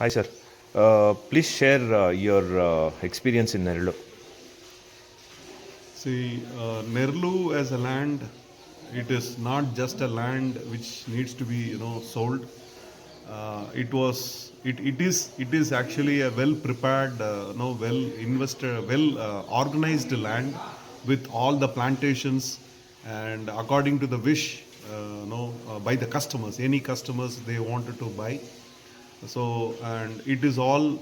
Hi, sir. Please share your experience in Nerlu. See, Nerlu as a land, it is not just a land which needs to be sold. It is actually a well prepared, well invested, well organized land with all the plantations and according to the wish, by the customers, any customers they wanted to buy. So, and it is all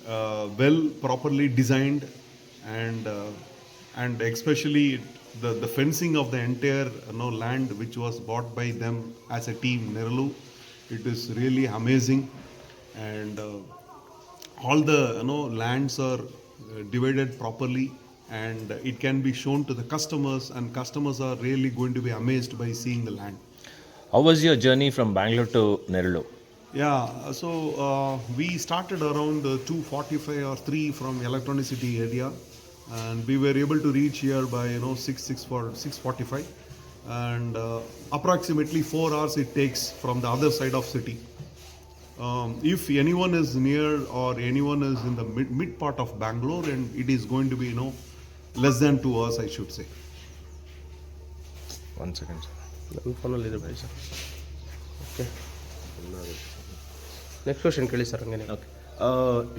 well properly designed, and especially the fencing of the entire land which was bought by them as a team Nerlu, it is really amazing. And all the lands are divided properly, and it can be shown to the customers, and customers are really going to be amazed by seeing the land. How was your journey from Bangalore to Nerlu? Yeah, so we started around 2:45 or 3 from Electronic City area, and we were able to reach here by 6:45, and approximately 4 hours it takes from the other side of city. If anyone is near or anyone is in the mid part of Bangalore, and it is going to be less than 2 hours, I should say. 1 second, sir. ನನ್ನ ಫೋನಲ್ಲಿ ಇದೆ ಬಿಡಿ sir. Okay, next question ಕೇಳಿ sir. ಹಂಗೇನೆ Okay.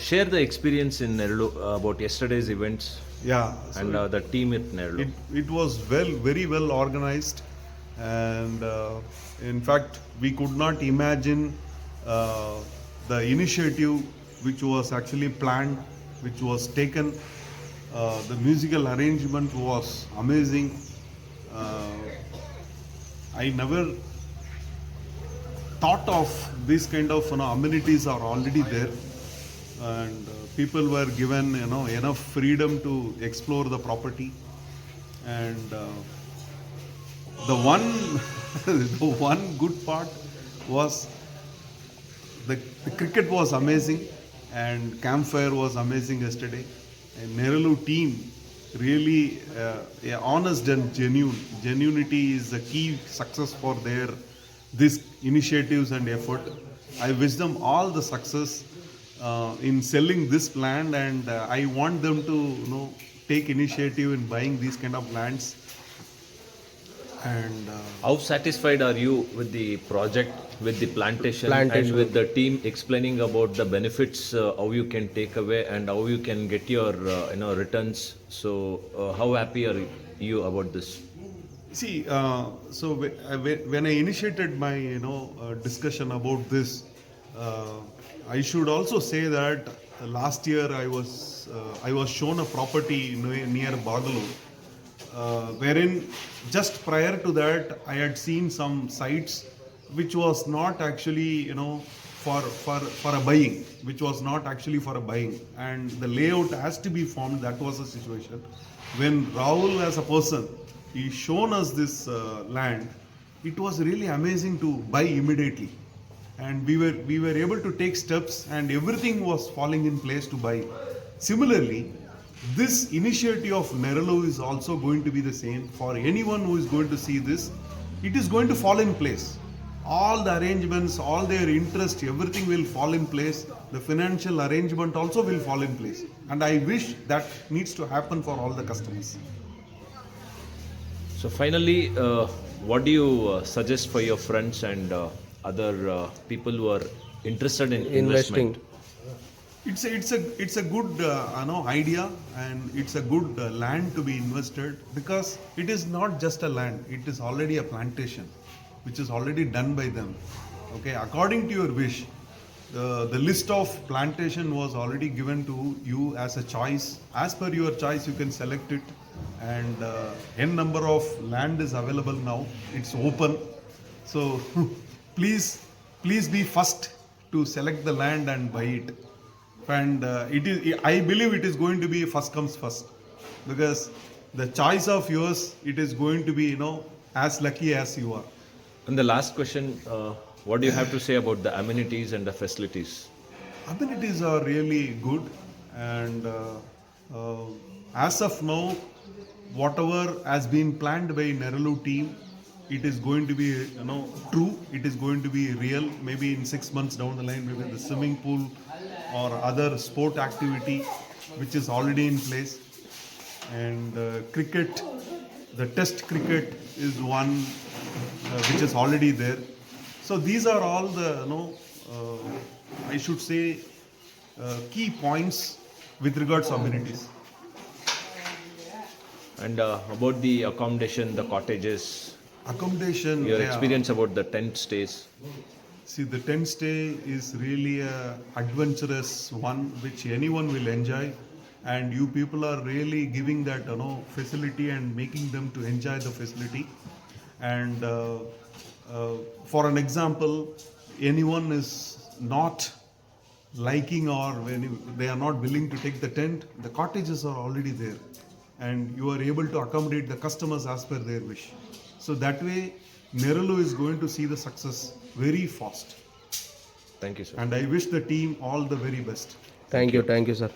Share the experience in Nerlu about yesterday's events Yeah, and the team at Nerlu. it was very well organized, and in fact we could not imagine uh, the initiative which was actually planned, which was taken. The musical arrangement was amazing. uh, I never thought of this kind of amenities are already there, and people were given enough freedom to explore the property. And the one the one good part was the cricket was amazing, and campfire was amazing yesterday. And Nerulu team really yeah, honest and genuine. Genuinity is the key success for their these initiatives and effort. I wish them all the success in selling this land, and I want them to take initiative in buying these kind of lands. And How satisfied are you with the project, with the plantation, and Plantation. with the team explaining about the benefits, how you can take away and how you can get your returns? So, how happy are you about this? see, so when I initiated my discussion about this, I should also say that last year I was shown a property near Bagalur, wherein just prior to that I had seen some sites which was not actually for a buying, which was not actually for a buying, and the layout has to be formed. That was the situation. When Rahul as a person, he shown us this land, it was really amazing to buy immediately, and we were able to take steps, and everything was falling in place to buy. Similarly, this initiative of Nerulu is also going to be the same for anyone who is going to see this. It is going to fall in place. All the arrangements, all their interest, everything will fall in place. The financial arrangement also will fall in place. And I wish that needs to happen for all the customers. So finally, what do you suggest for your friends and other people who are interested in investment? Investing. It's a good idea, and it's a good land to be invested, because it is not just a land, it is already a plantation which is already done by them. Okay, according to your wish, the list of plantation was already given to you as a choice. As per your choice, you can select it, and n number of land is available now. It's open, so please be first to select the land and buy it. And I believe it is going to be first comes first, because the choice of yours, it is going to be as lucky as you are. And the last question, what do you have to say about the amenities and the facilities? Amenities are really good, and as of now, whatever has been planned by Nerulu team, it is going to be, you know, true. It is going to be real. Maybe in 6 months down the line, maybe the swimming pool or other sport activity which is already in place. And cricket, the test cricket is one which is already there. So these are all the, you know, I should say, key points with regards to amenities. And about the accommodation, the cottages, Accommodation. your yeah. experience about the tent stays. See, the tent stay is really a adventurous one which anyone will enjoy, and you people are really giving that, you know, facility and making them to enjoy the facility. And for an example, anyone is not liking or when they are not willing to take the tent, the cottages are already there, and you are able to accommodate the customers as per their wish. So that way, Nerulu is going to see the success very fast. Thank you, sir. And I wish the team all the very best. Thank you sir.